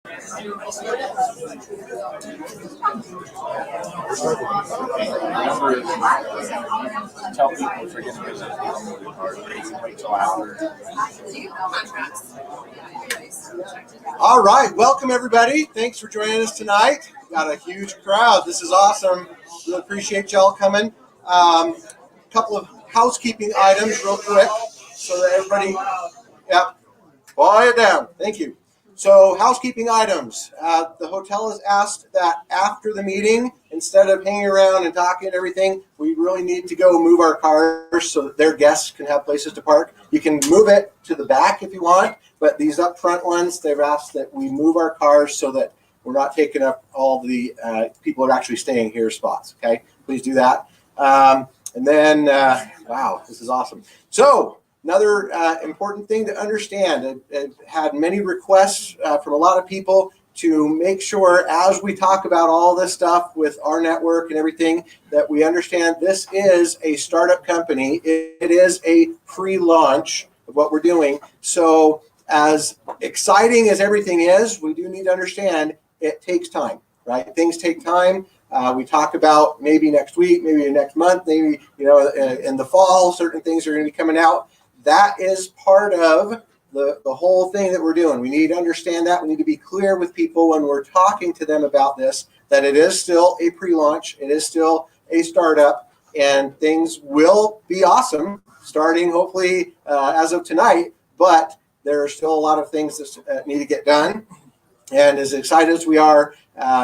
Tell people if you're going to visit or wait till after. All right, welcome everybody. Thanks for joining us tonight. Got a huge crowd. This is awesome. Really appreciate y'all coming. A couple of housekeeping items real quick so that everybody, quiet down. Thank you. So housekeeping items. The hotel has asked that after the meeting, instead of hanging around and talking and everything, we really need to go move our cars so that their guests can have places to park. You can move it to the back if you want, but these up front ones, they've asked that we move our cars so that we're not taking up all the people that are actually staying here spots. Okay, please do that. And then, wow, this is awesome. So another important thing to understand, I've had many requests from a lot of people to make sure as we talk about all this stuff with rNetwork and everything that we understand this is a startup company. It is a pre-launch of what we're doing. So as exciting as everything is, we do need to understand it takes time, right? Things take time. We talk about maybe next week, maybe next month, maybe in the fall, certain things are going to be coming out. That is part of the whole thing that we're doing. We need to understand that. We need to be clear with people when we're talking to them about this, that it is still a pre-launch. It is still a startup, and things will be awesome starting hopefully as of tonight, but there are still a lot of things that need to get done. And as excited as we are,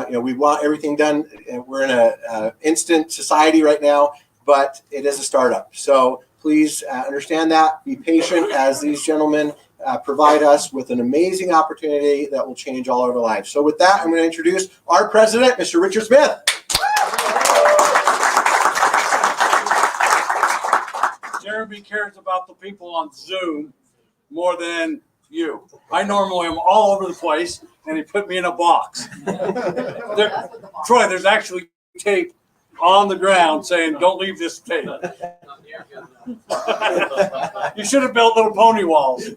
we want everything done. We're in an instant society right now, but it is a startup. So please understand that. Be patient as these gentlemen provide us with an amazing opportunity that will change all of our lives. So with that, I'm going to introduce our president, Mr. Richard Smith. Jeremy cares about the people on Zoom more than you. I normally am all over the place, and he put me in a box. Troy, there's actually tape on the ground saying, "Don't leave this tape." You should have built little pony walls.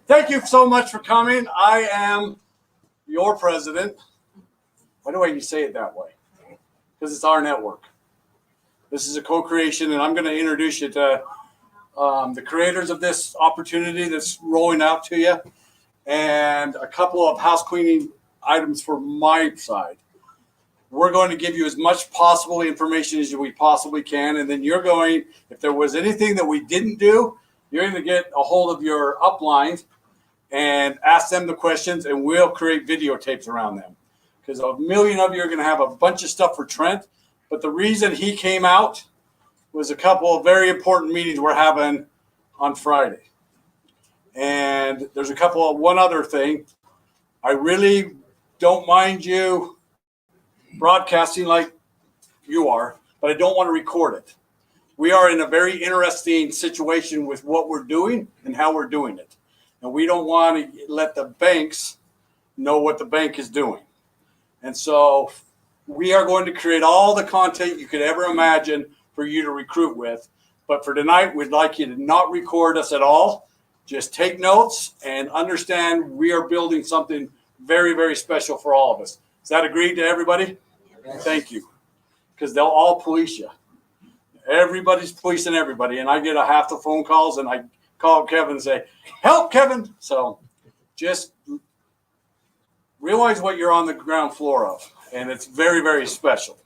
Thank you so much for coming. I am your president. Why do I say it that way? Because it's rNetwork. This is a co-creation, and I'm going to introduce you to the creators of this opportunity that's rolling out to you, and a couple of house cleaning items for my side. We're going to give you as much possible information as we possibly can, and then you're going, if there was anything that we didn't do, you're going to get a hold of your uplines and ask them the questions, and we'll create videotapes around them. Because a million of you are going to have a bunch of stuff for Trent, but the reason he came out was a couple of very important meetings we're having on Friday. And there's one other thing. I really don't mind you broadcasting like you are, but I don't want to record it. We are in a very interesting situation with what we're doing and how we're doing it. And we don't want to let the banks know what the bank is doing. And so we are going to create all the content you could ever imagine for you to recruit with. But for tonight, we'd like you to not record us at all. Just take notes and understand we are building something very, very special for all of us. Is that agreed to everybody? Yes. Thank you. Because they'll all police you. Everybody's policing everybody. And I get half the phone calls, and I call Kevin and say, "Help, Kevin." So just realize what you're on the ground floor of. And it's very, very special.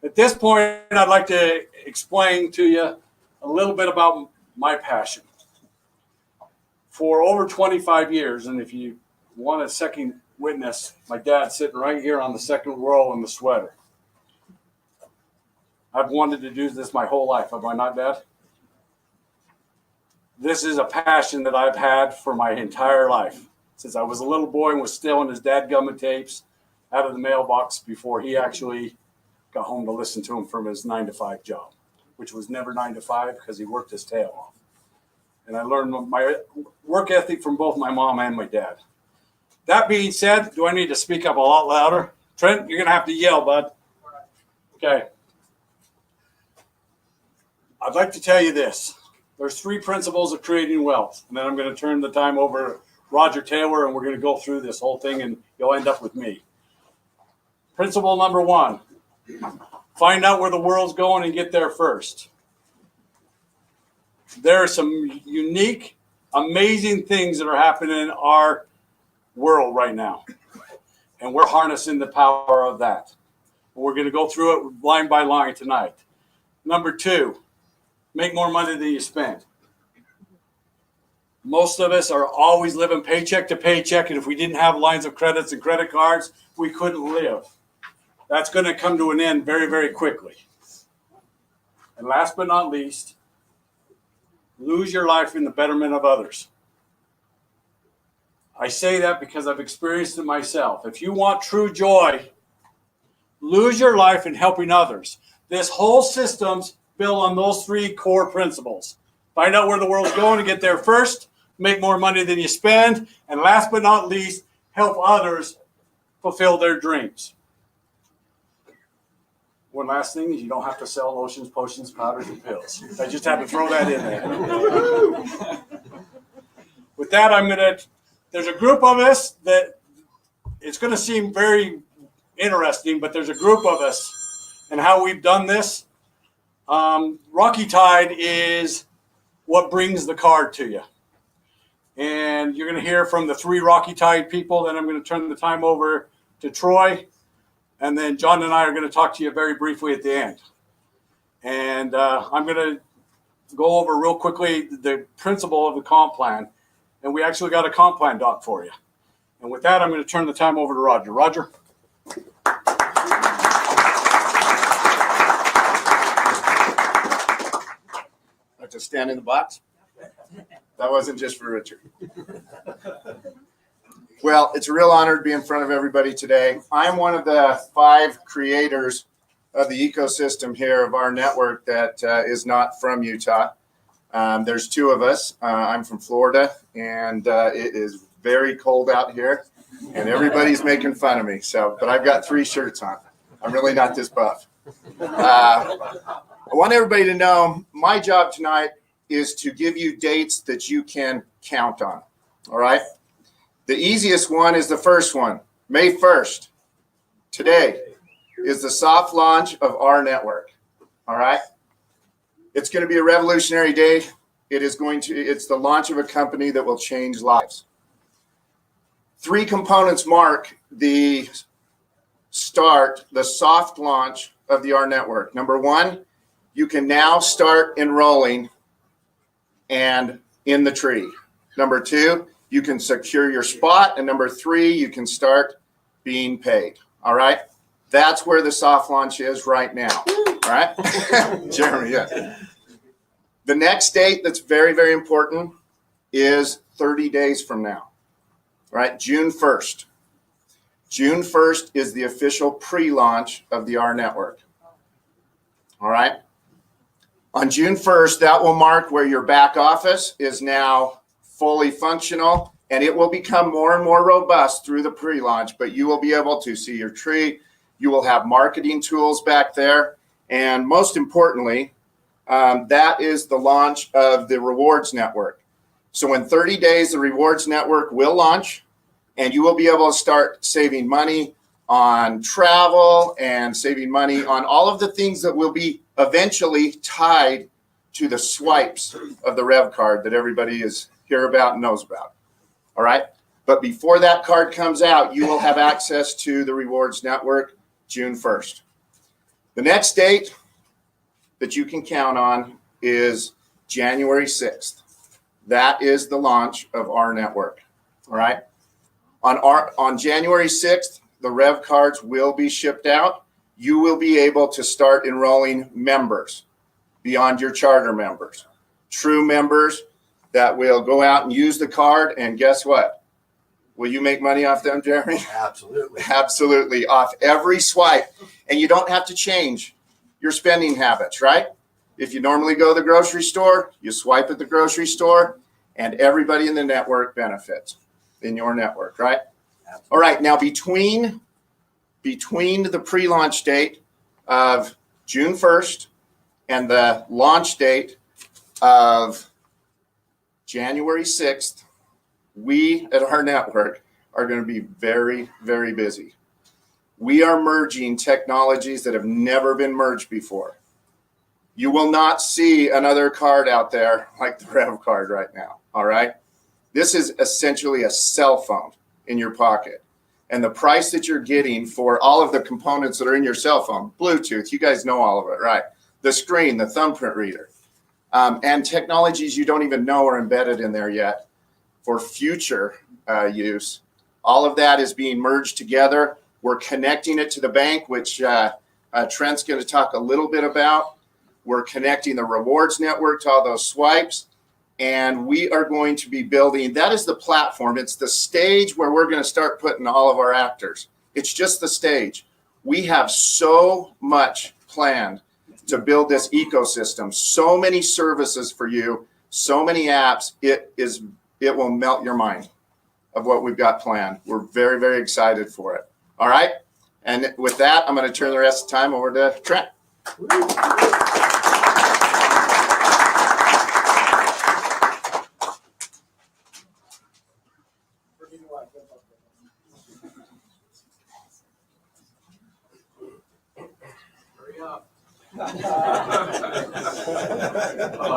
At this point, I'd like to explain to you a little bit about my passion. For over 25 years, and if you want a second witness, my dad's sitting right here on the second row in the sweater. I've wanted to do this my whole life. Have I not, Dad? This is a passion that I've had for my entire life. Since I was a little boy and was stealing his dadgummit tapes out of the mailbox before he actually got home to listen to him from his 9-to-5 job, which was never 9 to 5 because he worked his tail off. And I learned my work ethic from both my mom and my dad. That being said, do I need to speak up a lot louder? Trent, you're going to have to yell, bud. Okay. I'd like to tell you this. There's 3 principles of creating wealth, and then I'm going to turn the time over Roger Taylor, and we're going to go through this whole thing, and you'll end up with me. Principle number 1, find out where the world's going and get there first. There are some unique, amazing things that are happening in our world right now, and we're harnessing the power of that. We're going to go through it line by line tonight. Number 2, make more money than you spend. Most of us are always living paycheck to paycheck, and if we didn't have lines of credits and credit cards, we couldn't live. That's going to come to an end very, very quickly. And last but not least, lose your life in the betterment of others. I say that because I've experienced it myself. If you want true joy, lose your life in helping others. This whole system's built on those 3 core principles. Find out where the world's going to get there first, make more money than you spend, and last but not least, help others fulfill their dreams. One last thing is you don't have to sell lotions, potions, powders, and pills. I just had to throw that in there. With that, there's a group of us that it's going to seem very interesting, but there's a group of us and how we've done this. Rocky Tide is what brings the card to you. And you're going to hear from the 3 Rocky Tide people. Then I'm going to turn the time over to Troy. And then John and I are going to talk to you very briefly at the end. And I'm going to go over real quickly the principle of the comp plan. And we actually got a comp plan doc for you. And with that, I'm going to turn the time over to Roger. Roger. To stand in the box? That wasn't just for Richard. Well, it's a real honor to be in front of everybody today. I'm one of the 5 creators of the ecosystem here of our network that is not from Utah. There's 2 of us. I'm from Florida, and it is very cold out here, and everybody's making fun of me. But I've got 3 shirts on. I'm really not this buff. I want everybody to know my job tonight is to give you dates that you can count on. All right. The easiest one is the first one, May 1st. Today is the soft launch of rNetwork. All right. It's going to be a revolutionary day. It's the launch of a company that will change lives. 3 components mark the soft launch of the rNetwork. Number 1, you can now start enrolling and in the tree. Number 2, you can secure your spot. And number 3, you can start being paid. All right. That's where the soft launch is right now. All right. Jeremy, yeah. The next date that's very, very important is 30 days from now. All right. June 1st. June 1st is the official pre-launch of the rNetwork. All right. On June 1st, that will mark where your back office is now fully functional, and it will become more and more robust through the pre-launch, but you will be able to see your tree. You will have marketing tools back there. And most importantly, that is the launch of the rewards network. So in 30 days, the rewards network will launch, and you will be able to start saving money on travel and saving money on all of the things that will be eventually tied to the swipes of the Rev card that everybody is here about and knows about. All right. But before that card comes out, you will have access to the rewards network June 1st. The next date that you can count on is January 6th. That is the launch of rNetwork. All right. On January 6th, the Rev cards will be shipped out. You will be able to start enrolling members beyond your charter members, true members that will go out and use the card. And guess what? Will you make money off them, Jeremy? Absolutely. Absolutely. Off every swipe. And you don't have to change your spending habits, right? If you normally go to the grocery store, you swipe at the grocery store, and everybody in the network benefits in your network, right? Absolutely. All right. Now, between the pre-launch date of June 1st and the launch date of January 6th, we at rNetwork are going to be very, very busy. We are merging technologies that have never been merged before. You will not see another card out there like the Rev card right now, all right? This is essentially a cell phone in your pocket. And the price that you're getting for all of the components that are in your cell phone, Bluetooth, you guys know all of it, right? The screen, the thumbprint reader, and technologies you don't even know are embedded in there yet for future use. All of that is being merged together. We're connecting it to the bank, which Trent's going to talk a little bit about. We're connecting the rewards network to all those swipes. And we are going to be building, that is the platform. It's the stage where we're going to start putting all of our actors. It's just the stage. We have so much planned to build this ecosystem, so many services for you, so many apps. It will melt your mind of what we've got planned. We're very, very excited for it. All right. And with that, I'm going to turn the rest of the time over to Trent.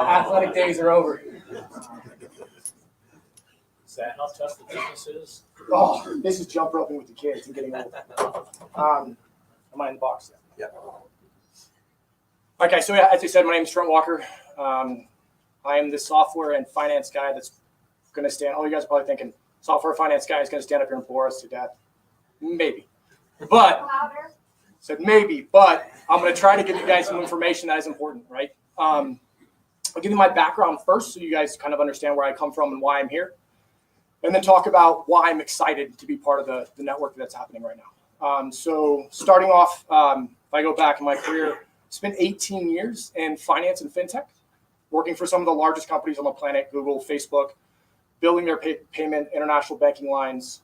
Athletic days are over. Is that how tough the business is? Oh, this is jump roping with the kids and getting old. Am I in the box? Yeah. Okay, so yeah, as I said, my name is Trent Walker. I am the software and finance guy that's going to stand. Oh, you guys are probably thinking, software finance guy is going to stand up here and bore us to death. Maybe. But, said maybe, but I'm going to try to give you guys some information that is important, right? I'll give you my background first so you guys kind of understand where I come from and why I'm here. And then talk about why I'm excited to be part of the network that's happening right now. So starting off, if I go back in my career, I spent 18 years in finance and fintech, working for some of the largest companies on the planet, Google, Facebook, building their payment, international banking lines,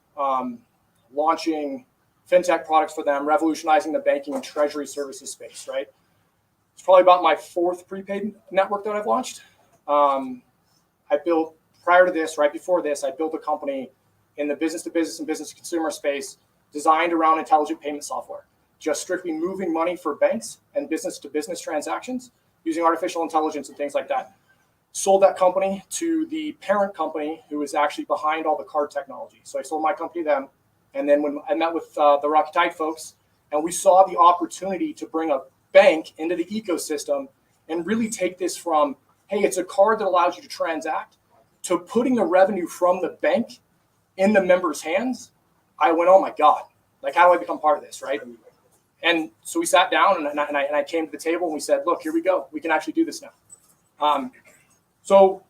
launching fintech products for them, revolutionizing the banking and treasury services space, right? It's probably about my fourth prepaid network that I've launched. I built, prior to this, right before this, I built a company in the business-to-business and business-to-consumer space designed around intelligent payment software, just strictly moving money for banks and business-to-business transactions using artificial intelligence and things like that. Sold that company to the parent company who is actually behind all the card technology. So I sold my company to them. And then when I met with the Rocky Tide folks, and we saw the opportunity to bring a bank into the ecosystem and really take this from, hey, it's a card that allows you to transact, to putting the revenue from the bank in the member's hands, I went, oh my God, like how do I become part of this, right? And so we sat down and I came to the table and we said, look, here we go. We can actually do this now. So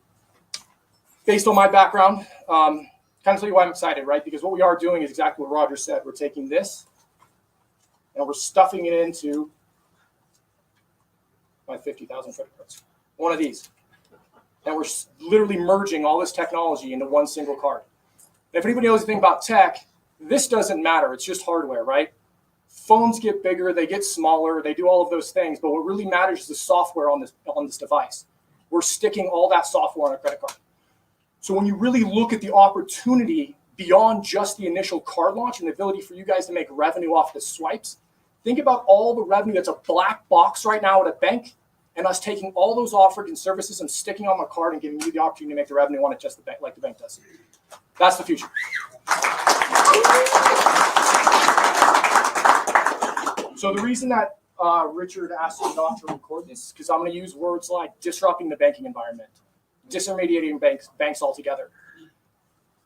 based on my background, kind of tell you why I'm excited, right? Because what we are doing is exactly what Roger said. We're taking this and we're stuffing it into my 50,000 credit cards. One of these. And we're literally merging all this technology into one single card. If anybody knows anything about tech, this doesn't matter. It's just hardware, right? Phones get bigger, they get smaller, they do all of those things. But what really matters is the software on this device. We're sticking all that software on a credit card. So when you really look at the opportunity beyond just the initial card launch and the ability for you guys to make revenue off the swipes, think about all the revenue that's a black box right now at a bank and us taking all those offered and services and sticking on the card and giving you the opportunity to make the revenue on it just the bank, like the bank does. That's the future. So the reason that Richard asked me not to record this is because I'm going to use words like disrupting the banking environment, disintermediating banks altogether.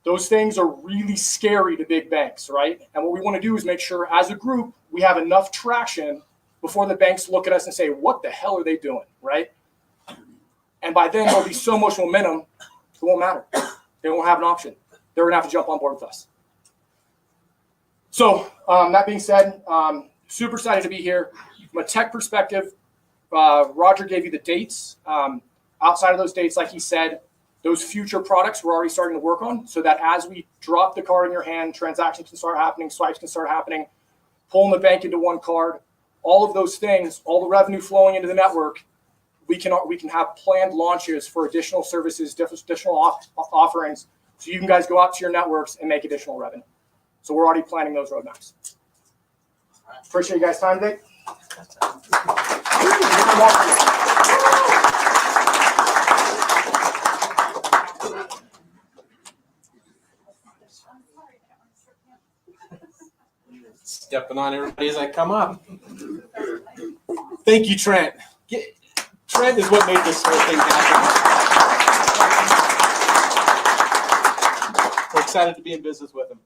Those things are really scary to big banks, right? And what we want to do is make sure as a group, we have enough traction before the banks look at us and say, what the hell are they doing, right? And by then there'll be so much momentum, it won't matter. They won't have an option. They're gonna have to jump on board with us. So that being said, super excited to be here. From a tech perspective, Roger gave you the dates. Outside of those dates, like he said, those future products we're already starting to work on so that as we drop the card in your hand, transactions can start happening, swipes can start happening, pulling the bank into one card, all of those things, all the revenue flowing into the network, we can have planned launches for additional services, additional offerings, so you can guys go out to your networks and make additional revenue. So we're already planning those roadmaps. Appreciate you guys' time today. Stepping on everybody as I come up. Thank you, Trent. Trent is what made this whole thing happen. We're excited to be in business with him.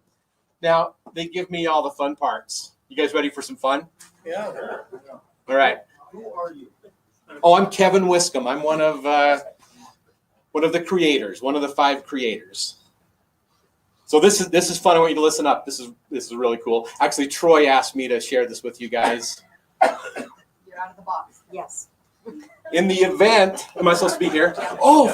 Now, they give me all the fun parts. You guys ready for some fun? Yeah. All right. Who are you? Oh, I'm Kevin Wiscombe. I'm one of the creators, one of the 5 creators. So this is fun. I want you to listen up. This is really cool. Actually, Troy asked me to share this with you guys. You're out of the box. Yes. In the event, am I supposed to be here? Oh,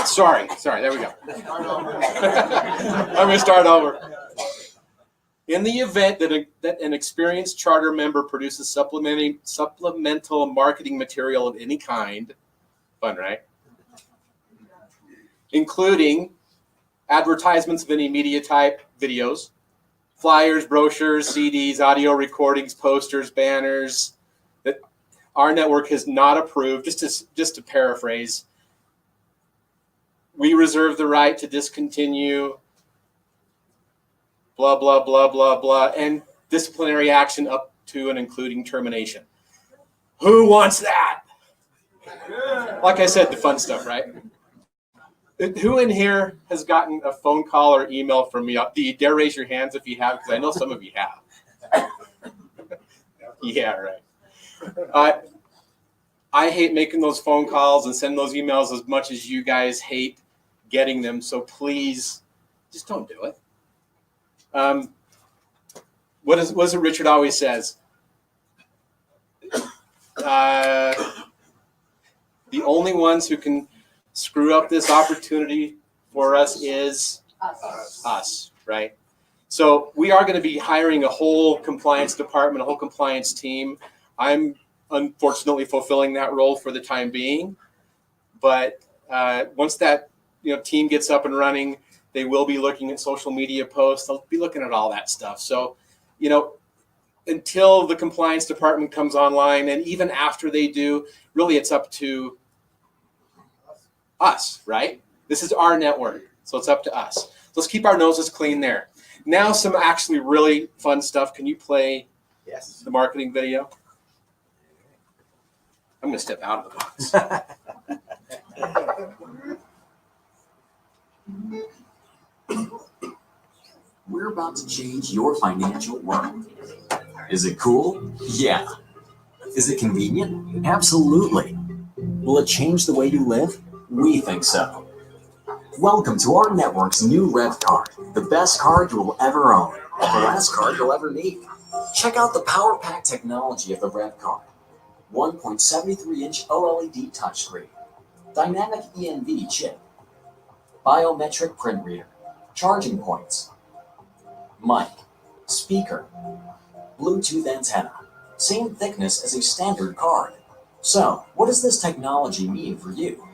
sorry. There we go. I'm going to start over. In the event that an experienced charter member produces supplemental marketing material of any kind, fun, right? Including advertisements of any media type, videos, flyers, brochures, CDs, audio recordings, posters, banners that our network has not approved. Just to paraphrase, we reserve the right to discontinue blah, blah, blah, blah, blah, and disciplinary action up to and including termination. Who wants that? Like I said, the fun stuff, right? Who in here has gotten a phone call or email from me? Do you dare raise your hands if you have? Because I know some of you have. Yeah, right. I hate making those phone calls and sending those emails as much as you guys hate getting them. So please, just don't do it. What is it Richard always says? The only ones who can screw up this opportunity for us is us, right? So we are going to be hiring a whole compliance department, a whole compliance team. I'm unfortunately fulfilling that role for the time being, but once that team gets up and running, they will be looking at social media posts. They'll be looking at all that stuff. So, until the compliance department comes online, and even after they do, really it's up to us, right? This is our network, so it's up to us. So let's keep our noses clean there. Now, some actually really fun stuff. Can you play the marketing video? I'm going to step out of the box. We're about to change your financial world. Is it cool? Yeah. Is it convenient? Absolutely. Will it change the way you live? We think so. Welcome to our network's new Rev Card, the best card you will ever own, the last card you'll ever need. Check out the power-packed technology of the Rev Card. 1.73-inch OLED touchscreen, dynamic ENV chip, biometric print reader, charging points, mic, speaker, Bluetooth antenna, same thickness as a standard card. So, what does this technology mean for you?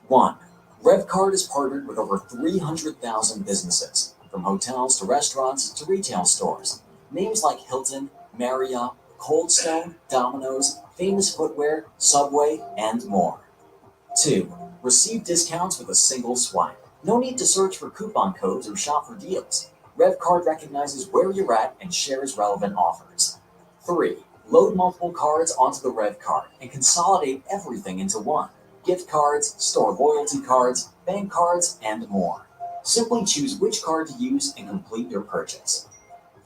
1. RevCard is partnered with over 300,000 businesses, from hotels to restaurants to retail stores. Names like Hilton, Marriott, Cold Stone, Domino's, Famous Footwear, Subway, and more. 2. Receive discounts with a single swipe. No need to search for coupon codes or shop for deals. RevCard recognizes where you're at and shares relevant offers. 3. Load multiple cards onto the RevCard and consolidate everything into one. Gift cards, store loyalty cards, bank cards, and more. Simply choose which card to use and complete your purchase.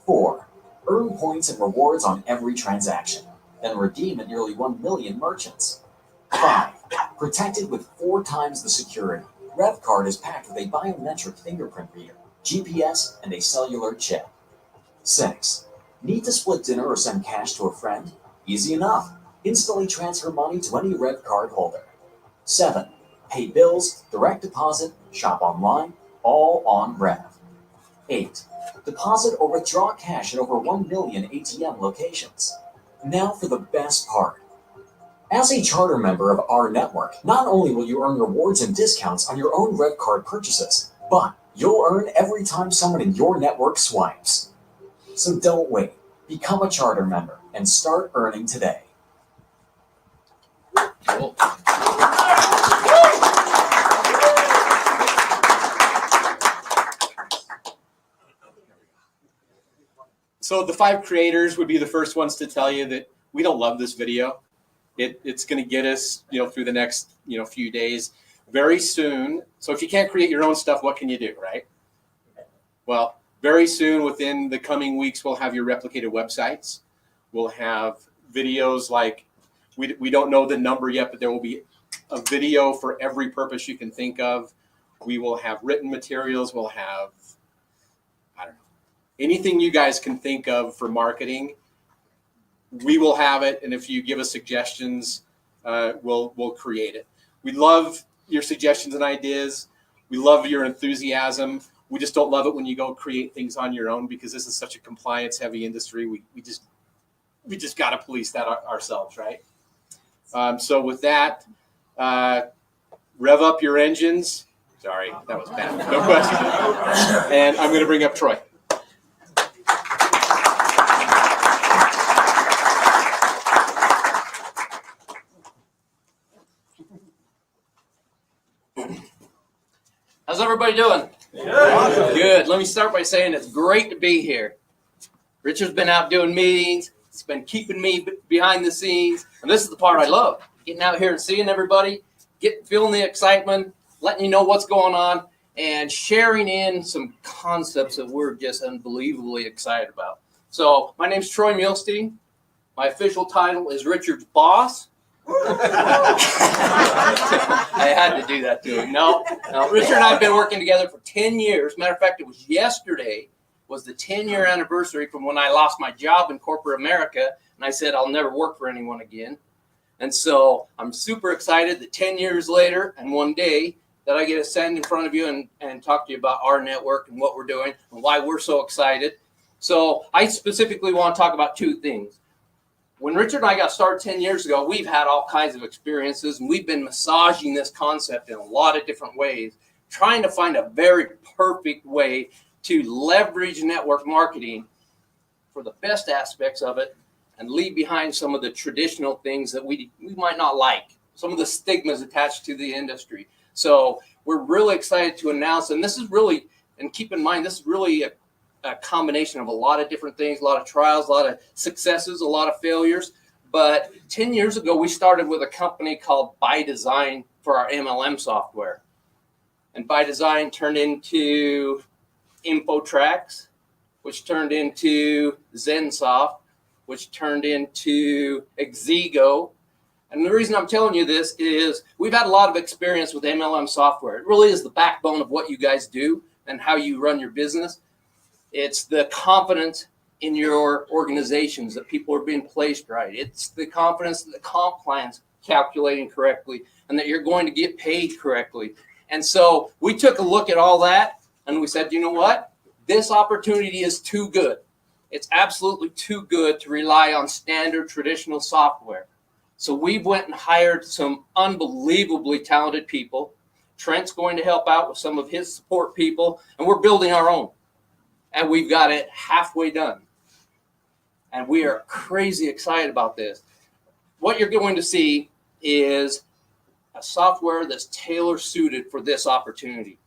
4. Earn points and rewards on every transaction, then redeem at nearly 1 million merchants. 5. Protected with 4 times the security. RevCard is packed with a biometric fingerprint reader, GPS, and a cellular chip. 6. Need to split dinner or send cash to a friend? Easy enough. Instantly transfer money to any RevCard holder. 7. Pay bills, direct deposit, shop online, all on Rev. 8. Deposit or withdraw cash at over 1 million ATM locations. Now for the best part. As a charter member of our network, not only will you earn rewards and discounts on your own RevCard purchases, but you'll earn every time someone in your network swipes. So don't wait. Become a charter member and start earning today. Cool. So the 5 creators would be the first ones to tell you that we don't love this video. It's going to get us, through the next, few days, very soon. So if you can't create your own stuff, what can you do, right? Well, very soon, within the coming weeks, we'll have your replicated websites. We'll have videos like, we don't know the number yet, but there will be a video for every purpose you can think of. We will have written materials. We'll have, I don't know, anything you guys can think of for marketing. We will have it, and if you give us suggestions, we'll create it. We love your suggestions and ideas. We love your enthusiasm. We just don't love it when you go create things on your own, because this is such a compliance-heavy industry. We just got to police that ourselves, right? So with that, rev up your engines. Sorry, that was bad. No question. And I'm going to bring up Troy. How's everybody doing? Good. Let me start by saying it's great to be here. Richard's been out doing meetings. He's been keeping me behind the scenes. And this is the part I love. Getting out here and seeing everybody, feeling the excitement, letting you know what's going on, and sharing in some concepts that we're just unbelievably excited about. So my name's Troy Milstein. My official title is Richard's boss. I had to do that to him. No, Richard and I have been working together for 10 years. Matter of fact, it was yesterday was the 10-year anniversary from when I lost my job in corporate America, and I said I'll never work for anyone again. And so I'm super excited that 10 years later and one day that I get to stand in front of you and talk to you about rNetwork and what we're doing and why we're so excited. So I specifically want to talk about 2 things. When Richard and I got started 10 years ago, we've had all kinds of experiences, and we've been massaging this concept in a lot of different ways, trying to find a very perfect way to leverage network marketing for the best aspects of it and leave behind some of the traditional things that we might not like, some of the stigmas attached to the industry. So we're really excited to announce, and this is really, and keep in mind, this is really a combination of a lot of different things, a lot of trials, a lot of successes, a lot of failures. But 10 years ago, we started with a company called By Design for our MLM software. And By Design turned into InfoTrax, which turned into ZenSoft, which turned into Exego. And the reason I'm telling you this is we've had a lot of experience with MLM software. It really is the backbone of what you guys do and how you run your business. It's the confidence in your organizations that people are being placed right. It's the confidence that the comp plan's calculating correctly and that you're going to get paid correctly. And so we took a look at all that and we said, you know what? This opportunity is too good. It's absolutely too good to rely on standard traditional software. So we went and hired some unbelievably talented people. Trent's going to help out with some of his support people, and we're building our own. And we've got it halfway done. And we are crazy excited about this. What you're going to see is a software that's tailor-suited for this opportunity.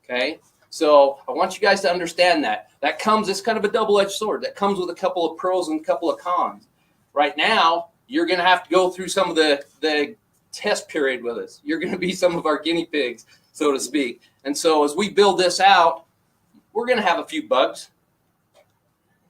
Okay? So I want you guys to understand that. That comes, it's kind of a double-edged sword. That comes with a couple of pros and a couple of cons. Right now, you're going to have to go through some of the test period with us. You're going to be some of our guinea pigs, so to speak. And so as we build this out, we're going to have a few bugs,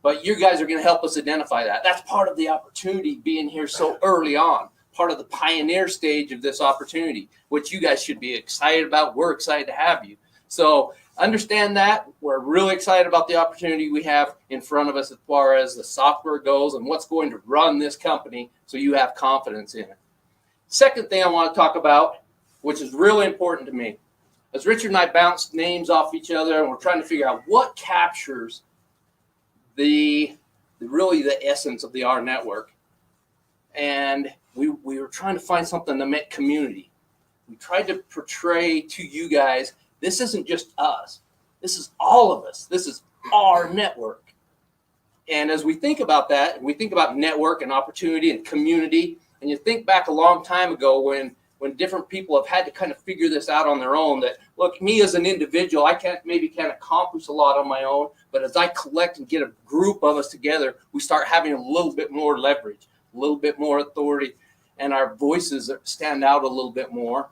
but you guys are going to help us identify that. That's part of the opportunity being here so early on, part of the pioneer stage of this opportunity, which you guys should be excited about. We're excited to have you. So understand that. We're really excited about the opportunity we have in front of us as far as the software goes and what's going to run this company so you have confidence in it. Second thing I want to talk about, which is really important to me, as Richard and I bounced names off each other and we're trying to figure out what captures really the essence of the rNetwork. And we were trying to find something that meant community. We tried to portray to you guys This isn't just us. This is all of us. This is our network. And as we think about that, we think about network and opportunity and community, and you think back a long time ago when different people have had to kind of figure this out on their own, that, look, me as an individual, I can't accomplish a lot on my own, but as I collect and get a group of us together, we start having a little bit more leverage, a little bit more authority, and our voices stand out a little bit more.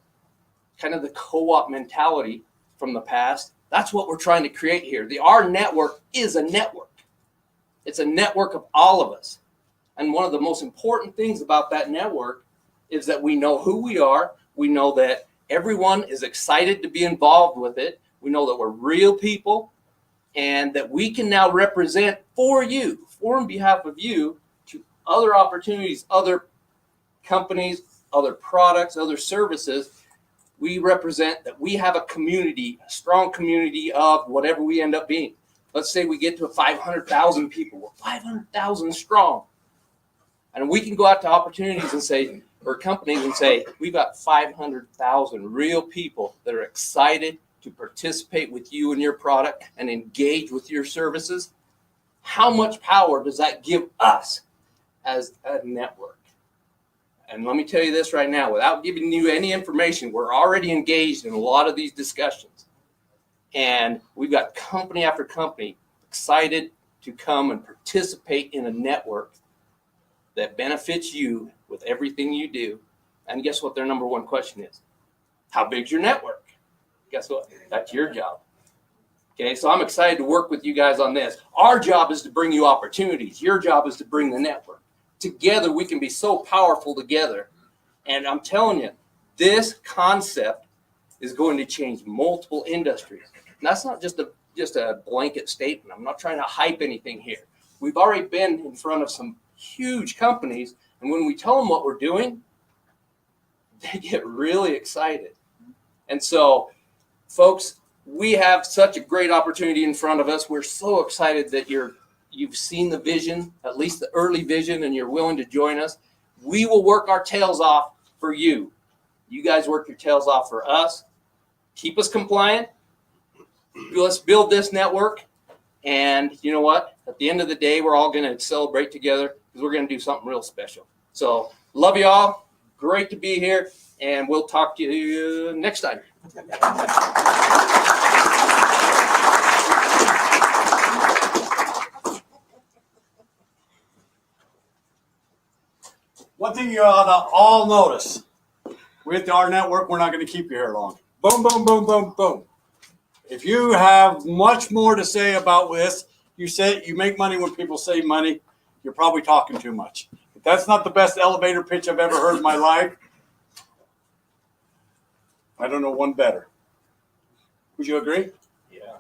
Kind of the co-op mentality from the past. That's what we're trying to create here. Our network is a network. It's a network of all of us. And one of the most important things about that network is that we know who we are. We know that everyone is excited to be involved with it. We know that we're real people and that we can now represent for you, for and behalf of you, to other opportunities, other companies, other products, other services. We represent that we have a community, a strong community of whatever we end up being. Let's say we get to 500,000 people. We're 500,000 strong. And we can go out to opportunities and say, or companies and say, we've got 500,000 real people that are excited to participate with you and your product and engage with your services. How much power does that give us as a network? And let me tell you this right now, without giving you any information, we're already engaged in a lot of these discussions. And we've got company after company excited to come and participate in a network that benefits you with everything you do. And guess what their number one question is? How big's your network? Guess what? That's your job. Okay, so I'm excited to work with you guys on this. Our job is to bring you opportunities. Your job is to bring the network. Together, we can be so powerful together. And I'm telling you, this concept is going to change multiple industries. And that's not just a blanket statement. I'm not trying to hype anything here. We've already been in front of some huge companies, and when we tell them what we're doing, they get really excited. And so, folks, we have such a great opportunity in front of us. We're so excited that you've seen the vision, at least the early vision, and you're willing to join us. We will work our tails off for you. You guys work your tails off for us. Keep us compliant. Let's build this network. And you know what? At the end of the day, we're all going to celebrate together because we're going to do something real special. So love you all. Great to be here. And we'll talk to you next time. One thing you ought to all notice, with our network, we're not going to keep you here long. Boom, boom, boom, boom, boom. If you have much more to say about this, you make money when people save money, you're probably talking too much. If that's not the best elevator pitch I've ever heard in my life, I don't know one better. Would you agree? Yeah.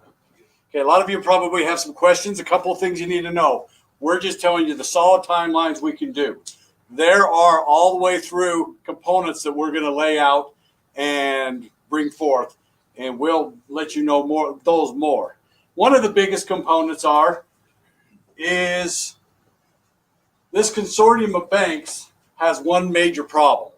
Okay, a lot of you probably have some questions, a couple of things you need to know. We're just telling you the solid timelines we can do. There are all the way through components that we're going to lay out and bring forth, and we'll let you know more. One of the biggest components is this consortium of banks has one major problem.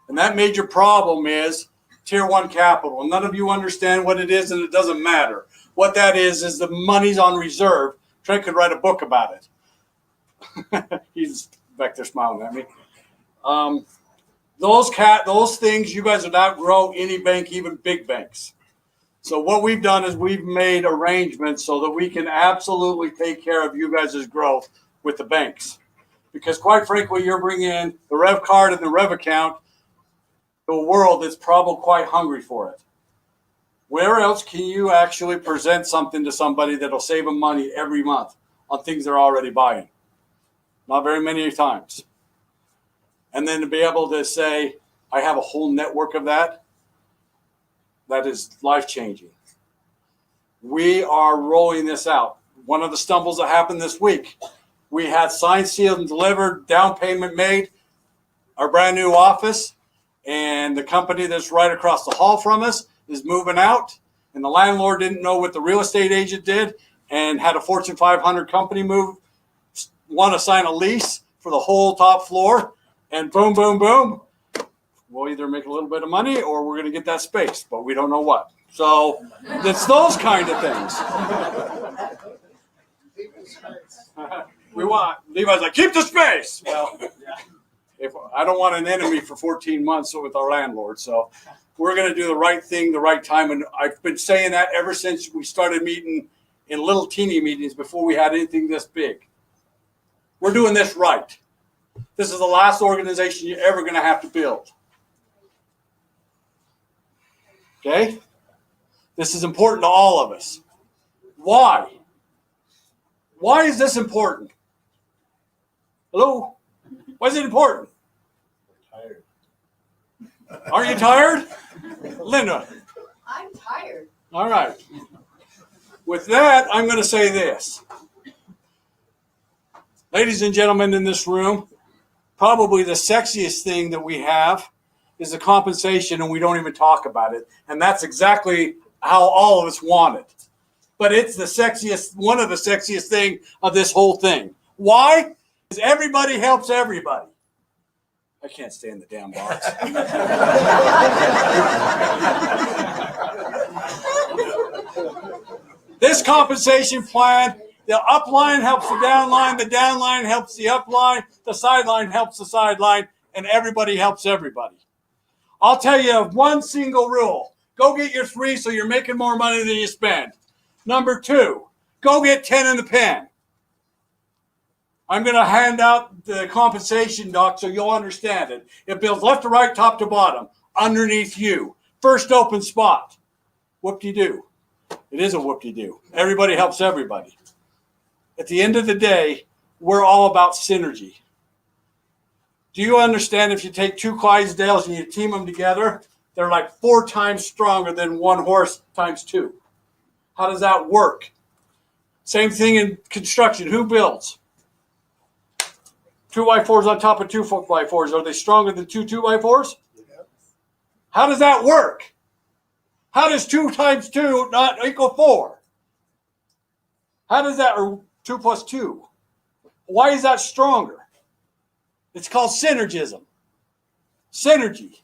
And that major problem is Tier 1 capital. And none of you understand what it is, and it doesn't matter. What that is the money's on reserve. Trent could write a book about it. He's back there smiling at me. Those things, you guys would outgrow any bank, even big banks. So what we've done is we've made arrangements so that we can absolutely take care of you guys' growth with the banks. Because quite frankly, you're bringing in the Rev card and the Rev account to a world that's probably quite hungry for it. Where else can you actually present something to somebody that'll save them money every month on things they're already buying? Not very many times. And then to be able to say, I have a whole network of that is life-changing. We are rolling this out. One of the stumbles that happened this week, we had signed, sealed, and delivered, down payment made, our brand new office, and the company that's right across the hall from us is moving out, and the landlord didn't know what the real estate agent did and had a Fortune 500 company want to sign a lease for the whole top floor, and boom, boom, boom. We'll either make a little bit of money or we're going to get that space, but we don't know what. So it's those kind of things. Levi's like, keep the space. Well, if I don't want an enemy for 14 months with our landlord, so we're going to do the right thing, the right time. And I've been saying that ever since we started meeting in little teeny meetings before we had anything this big. We're doing this right. This is the last organization you're ever going to have to build. Okay? This is important to all of us. Why? Why is this important? Hello? Why is it important? Tired. Aren't you tired? Linda. I'm tired. All right. With that, I'm going to say this. Ladies and gentlemen in this room, probably the sexiest thing that we have is the compensation, and we don't even talk about it. And that's exactly how all of us want it. But it's the sexiest, one of the sexiest thing of this whole thing. Why? Because everybody helps everybody. I can't stay in the damn box. This compensation plan, the upline helps the downline helps the upline, the sideline helps the sideline, and everybody helps everybody. I'll tell you one single rule. Go get your 3 so you're making more money than you spend. Number 2, go get 10 in the pen. I'm going to hand out the compensation doc so you'll understand it. It builds left to right, top to bottom, underneath you. First open spot. Whoop-de-doo. It is a whoop-de-doo. Everybody helps everybody. At the end of the day, we're all about synergy. Do you understand if you take 2 Clydesdales and you team them together, they're like 4 times stronger than 1 horse times 2. How does that work? Same thing in construction. Who builds? 2x4s on top of 2x4s. Are they stronger than 2 2x4s? How does that work? How does 2 times 2 not equal 4? How does that, or 2 plus 2? Why is that stronger? It's called synergism. Synergy.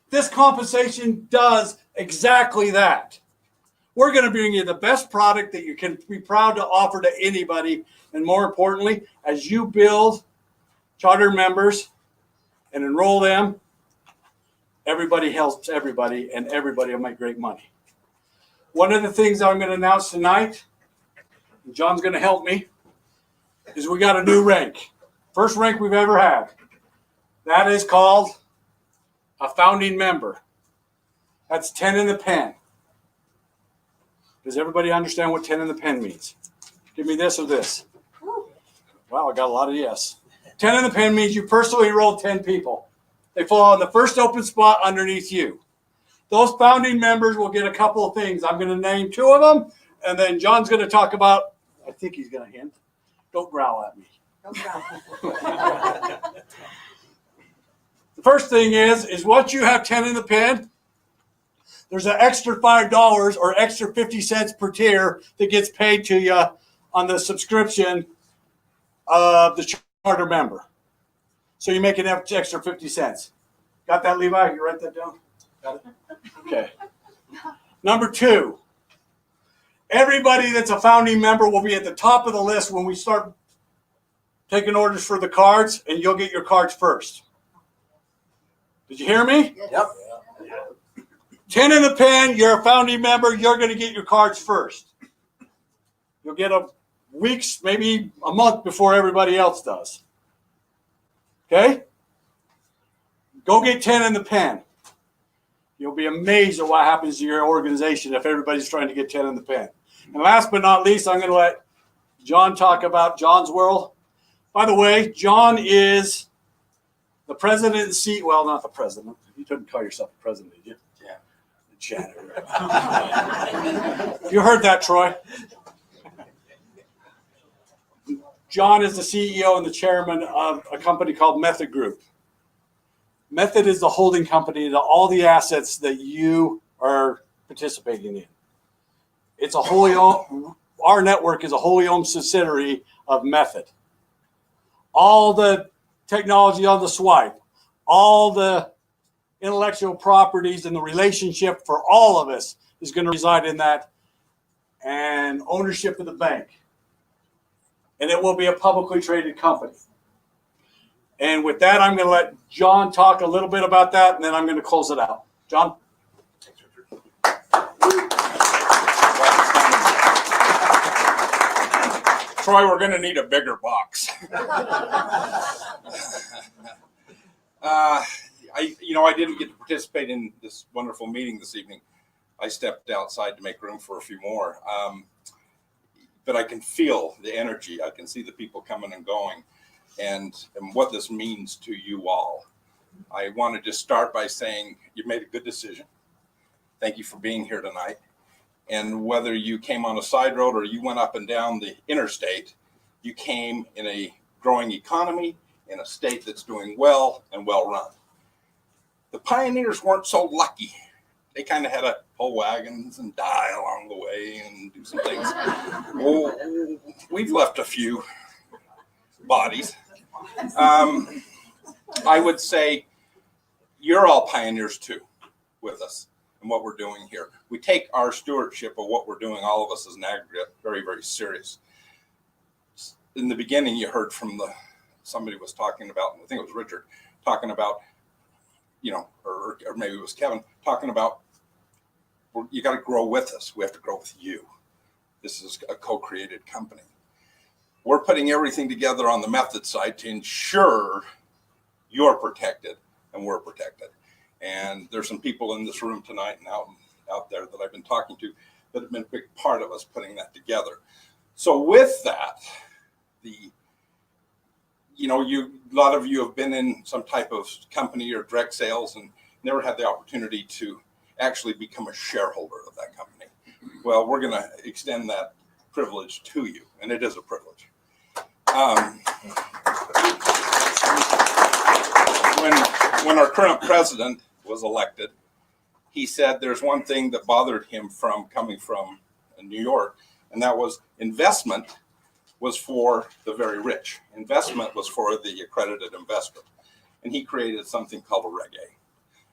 This compensation does exactly that. We're going to bring you the best product that you can be proud to offer to anybody. And more importantly, as you build charter members and enroll them, everybody helps everybody, and everybody will make great money. One of the things I'm going to announce tonight, and John's going to help me, is we got a new rank. First rank we've ever had. That is called a founding member. That's 10 in the pen. Does everybody understand what 10 in the pen means? Give me this or this. Wow, I got a lot of yes. 10 in the pen means you personally enrolled 10 people. They fall on the first open spot underneath you. Those founding members will get a couple of things. I'm going to name 2 of them, and then John's going to talk about, I think he's going to hint. Don't growl at me. Don't growl. The first thing is once you have 10 in the pen, there's an extra $5 or extra 50 cents per tier that gets paid to you on the subscription of the charter member. So you make an extra 50 cents. Got that, Levi? You write that down? Got it? Okay. Number 2, everybody that's a founding member will be at the top of the list when we start taking orders for the cards, and you'll get your cards first. Did you hear me? Yep. 10 in the pen, you're a founding member, you're going to get your cards first. You'll get a weeks, maybe a month before everybody else does. Okay? Go get 10 in the pen. You'll be amazed at what happens to your organization if everybody's trying to get 10 in the pen. And last but not least, I'm going to let John talk about John's world. By the way, John is the president and CEO. Well, not the president. You couldn't call yourself the president, did you? Yeah. The janitor. You heard that, Troy. John is the CEO and the chairman of a company called Method Group. Method is the holding company to all the assets that you are participating in. It's a wholly owned, rNetwork is a wholly owned subsidiary of Method. All the technology on the swipe, all the intellectual properties and the relationship for all of us is going to reside in that, and ownership of the bank. And it will be a publicly traded company. And with that, I'm going to let John talk a little bit about that, and then I'm going to close it out. John? Troy, we're going to need a bigger box. I didn't get to participate in this wonderful meeting this evening. I stepped outside to make room for a few more. But I can feel the energy. I can see the people coming and going, and what this means to you all. I want to just start by saying you made a good decision. Thank you for being here tonight. And whether you came on a side road or you went up and down the interstate, you came in a growing economy, in a state that's doing well and well run. The pioneers weren't so lucky. They kind of had to pull wagons and die along the way and do some things. Well, we've left a few bodies. I would say you're all pioneers too with us and what we're doing here. We take our stewardship of what we're doing, all of us as an aggregate, very, very serious. In the beginning, you heard from somebody was talking about, I think it was Richard, talking about, or maybe it was Kevin, talking about, you got to grow with us. We have to grow with you. This is a co-created company. We're putting everything together on the method side to ensure you're protected and we're protected. And there's some people in this room tonight and out there that I've been talking to that have been a big part of us putting that together. So with that, a lot of you have been in some type of company or direct sales and never had the opportunity to actually become a shareholder of that company. Well, we're going to extend that privilege to you, and it is a privilege. When our current president was elected, he said there's one thing that bothered him from coming from New York, and that was investment was for the very rich. Investment was for the accredited investor. And he created something called a Reg A.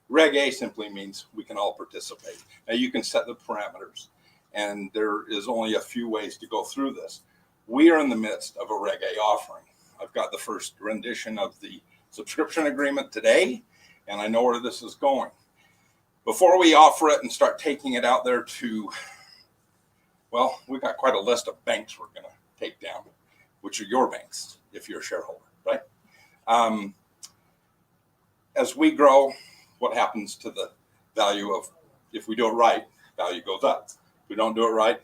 Reg A simply means we can all participate. Now you can set the parameters, and there is only a few ways to go through this. We are in the midst of a Reg A offering. I've got the first rendition of the subscription agreement today, and I know where this is going. Before we offer it and start taking it out there we've got quite a list of banks we're going to take down, which are your banks if you're a shareholder, right? As we grow, what happens to the value of, if we do it right, value goes up. If we don't do it right,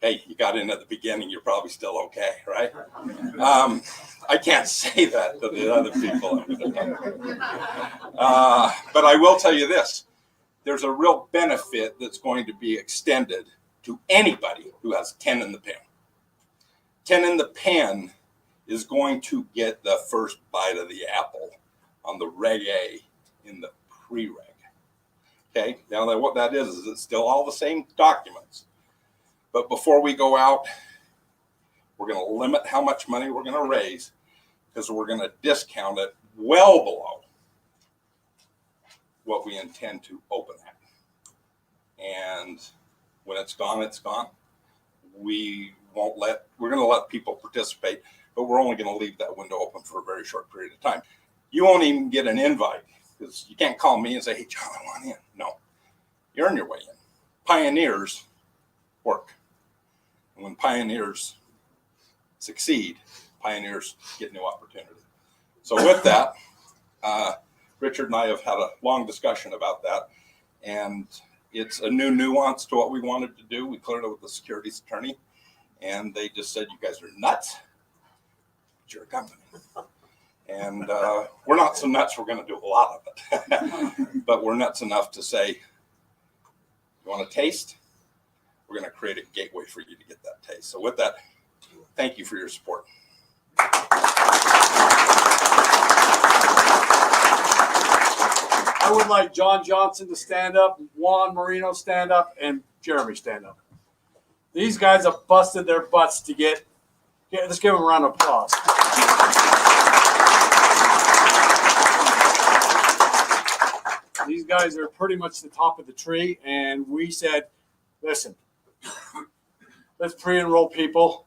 hey, you got in at the beginning, you're probably still okay, right? I can't say that to the other people. But I will tell you this, there's a real benefit that's going to be extended to anybody who has 10 in the pen. 10 in the pen is going to get the first bite of the apple on the Reg A in the pre-reg. Okay, now what that is it's still all the same documents. But before we go out, we're going to limit how much money we're going to raise because we're going to discount it well below what we intend to open at. And when it's gone, it's gone. We're going to let people participate, but we're only going to leave that window open for a very short period of time. You won't even get an invite because you can't call me and say, hey, John, I want in. No, you earn your way in. Pioneers work. And when pioneers succeed, pioneers get new opportunity. So with that, Richard and I have had a long discussion about that. And it's a new nuance to what we wanted to do. We cleared it with the securities attorney. And they just said, you guys are nuts, but you're a company. And we're not so nuts, we're going to do a lot of it. But we're nuts enough to say, you want a taste? We're going to create a gateway for you to get that taste. So with that, thank you for your support. I would like John Johnson to stand up, Juan Marino stand up, and Jeremy stand up. These guys have busted their butts to let's give them a round of applause. These guys are pretty much the top of the tree, and we said, listen, let's pre-enroll people.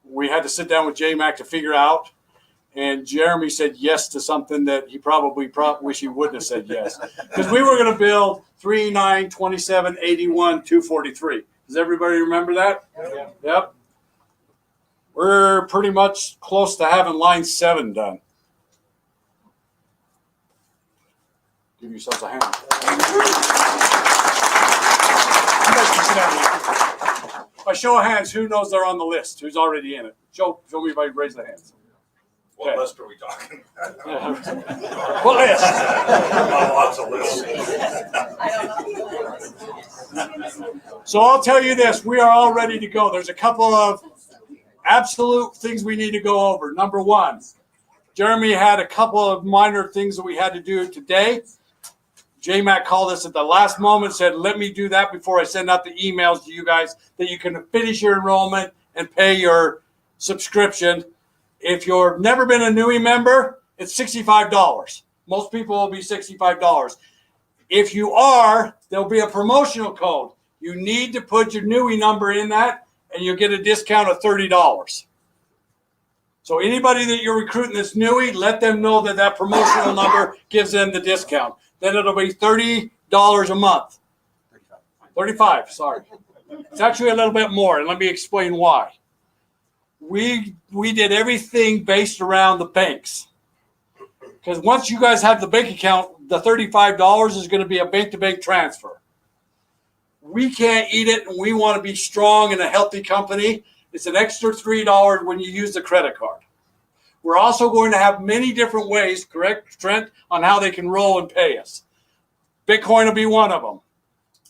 We had to sit down with J-Mac to figure out, and Jeremy said yes to something that he probably wish he wouldn't have said yes. Because we were going to build 3, 9, 27, 81, 243. Does everybody remember that? Yep. We're pretty much close to having line 7 done. Give yourselves a hand. You guys can sit down. By show of hands, who knows they're on the list? Who's already in it? Show me by raise their hands. What Okay. list are we talking? What list? Lots of lists. So I'll tell you this, we are all ready to go. There's a couple of absolute things we need to go over. Number one, Jeremy had a couple of minor things that we had to do today. J-Mac called us at the last moment, said, let me do that before I send out the emails to you guys that you can finish your enrollment and pay your subscription. If you've never been a Newey member, it's $65. Most people will be $65. If you are, there'll be a promotional code. You need to put your Newey number in that, and you'll get a discount of $30. So anybody that you're recruiting that's Newey, let them know that that promotional number gives them the discount. Then it'll be $30 a month. 35, sorry. It's actually a little bit more, and let me explain why. We did everything based around the banks. Because once you guys have the bank account, the $35 is going to be a bank-to-bank transfer. We can't eat it, and we want to be strong and a healthy company. It's an extra $3 when you use the credit card. We're also going to have many different ways, correct, Trent, on how they can roll and pay us. Bitcoin will be one of them.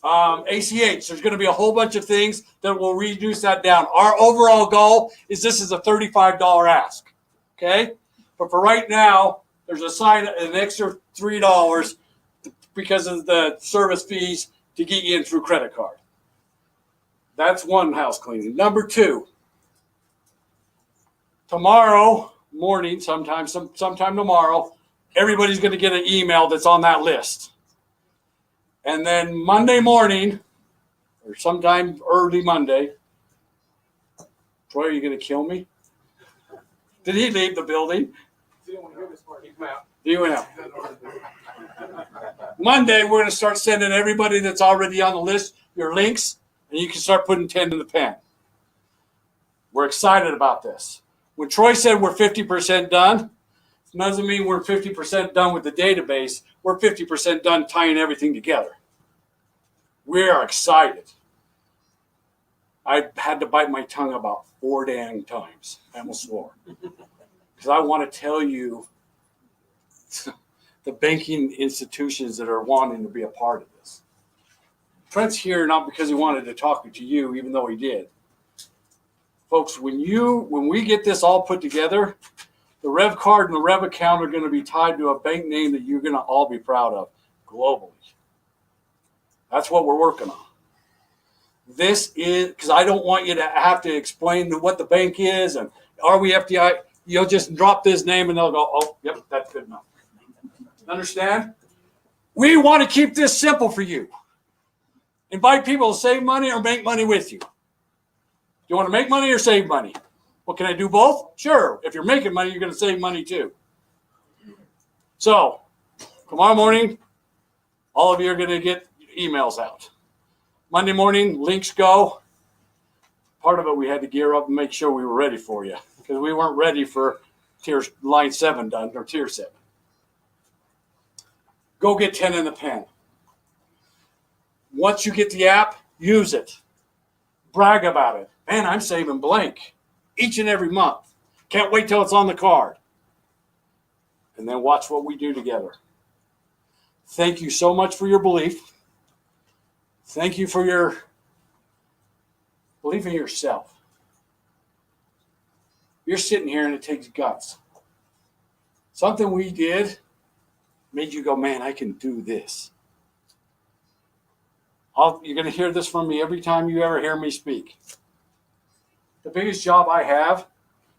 ACH, there's going to be a whole bunch of things that will reduce that down. Our overall goal is this is a $35 ask, okay? But for right now, there's an extra $3 because of the service fees to get you in through credit card. That's one house cleaning. Number two, tomorrow morning, sometime tomorrow, everybody's going to get an email that's on that list. And then Monday morning, or sometime early Monday, Troy, are you going to kill me? Did he leave the building? He went out. Monday, we're going to start sending everybody that's already on the list your links, and you can start putting 10 in the pen. We're excited about this. When Troy said we're 50% done, it doesn't mean we're 50% done with the database. We're 50% done tying everything together. We are excited. I had to bite my tongue about 4 dang times. I almost swore. Because I want to tell you the banking institutions that are wanting to be a part of this. Trent's here not because he wanted to talk to you, even though he did. Folks, when we get this all put together, the Rev card and the Rev account are going to be tied to a bank name that you're going to all be proud of globally. That's what we're working on. This is because I don't want you to have to explain what the bank is and are we FDI. You'll just drop this name and they'll go, oh, yep, that's good enough. Understand? We want to keep this simple for you. Invite people to save money or make money with you. Do you want to make money or save money? Well, can I do both? Sure. If you're making money, you're going to save money too. So, tomorrow morning, all of you are going to get emails out. Monday morning, links go. Part of it we had to gear up and make sure we were ready for you because we weren't ready for line 7 done or tier 7. Go get 10 in the pen. Once you get the app, use it. Brag about it. Man, I'm saving blank each and every month. Can't wait till it's on the card. And then watch what we do together. Thank you so much for your belief. Thank you for your belief in yourself. You're sitting here and it takes guts. Something we did made you go, man, I can do this. You're going to hear this from me every time you ever hear me speak. The biggest job I have,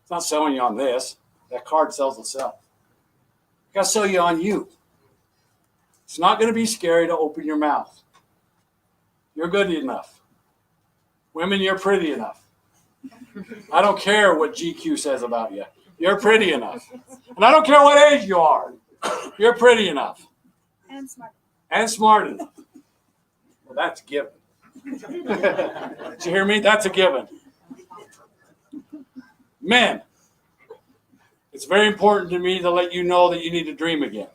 it's not selling you on this. That card sells itself. I got to sell you on you. It's not going to be scary to open your mouth. You're good enough. Women, you're pretty enough. I don't care what GQ says about you. You're pretty enough. And I don't care what age you are. You're pretty enough. And smart. And smart enough. Well, that's a given. Did you hear me? That's a given. Men, it's very important to me to let you know that you need to dream again.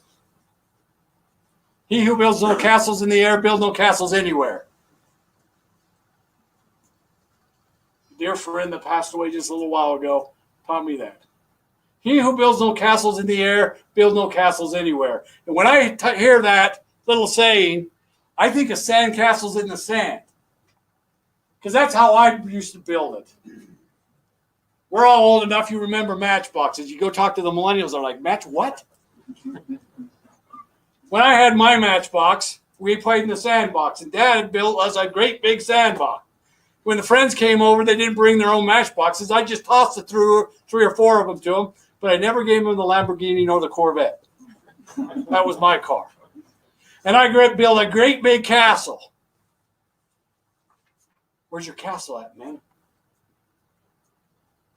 He who builds no castles in the air builds no castles anywhere. A dear friend that passed away just a little while ago taught me that. He who builds no castles in the air builds no castles anywhere. And when I hear that little saying, I think of sand castles in the sand. Because that's how I used to build it. We're all old enough, you remember matchboxes. You go talk to the millennials, they're like, match what? When I had my matchbox, we played in the sandbox, and Dad built us a great big sandbox. When the friends came over, they didn't bring their own matchboxes. I just tossed it through 3 or 4 of them to them, but I never gave them the Lamborghini nor the Corvette. That was my car. And I built a great big castle. Where's your castle at, man?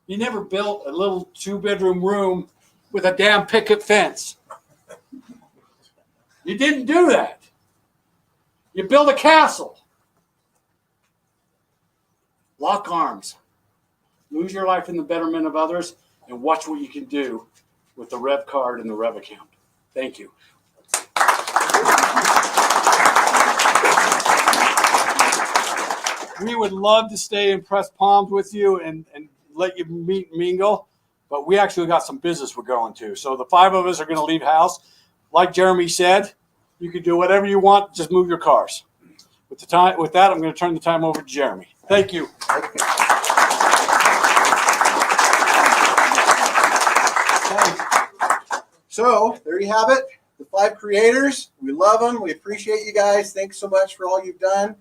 You never built a little 2-bedroom room with a damn picket fence. You didn't do that. You built a castle. Lock arms. Lose your life in the betterment of others and watch what you can do with the Rev card and the Rev account. Thank you. We would love to stay and press palms with you and let you meet and mingle, but we actually got some business we're going to. So the 5 of us are going to leave house. Like Jeremy said, you can do whatever you want, just move your cars. With that, I'm going to turn the time over to Jeremy. Thank you. So there you have it. The 5 creators. We love them. We appreciate you guys. Thanks so much for all you've done.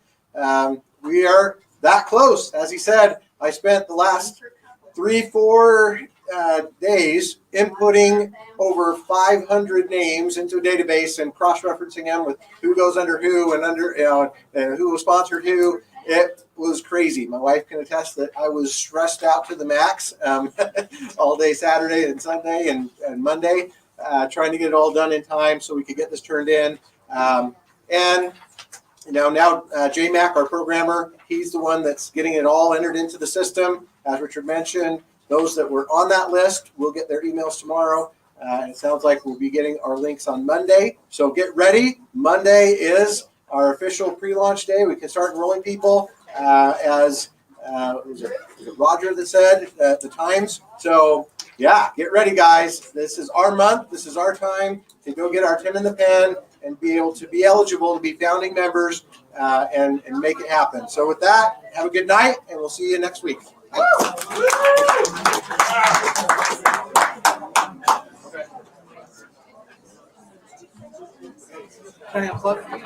We are that close. As he said, I spent the last 3-4 days inputting over 500 names into a database and cross-referencing them with who goes under who and and who was sponsored who. It was crazy. My wife can attest that I was stressed out to the max all day Saturday and Sunday and Monday, trying to get it all done in time so we could get this turned in. And now J-Mac, our programmer, he's the one that's getting it all entered into the system. As Richard mentioned, those that were on that list will get their emails tomorrow. It sounds like we'll be getting our links on Monday. So get ready. Monday is our official pre-launch day. We can start enrolling people was it Roger that said at the Times. So yeah, get ready, guys. This is our month. This is our time to go get our 10 in the pen and be able to be eligible to be founding members and make it happen. So with that, have a good night, and we'll see you next week. Can I unplug?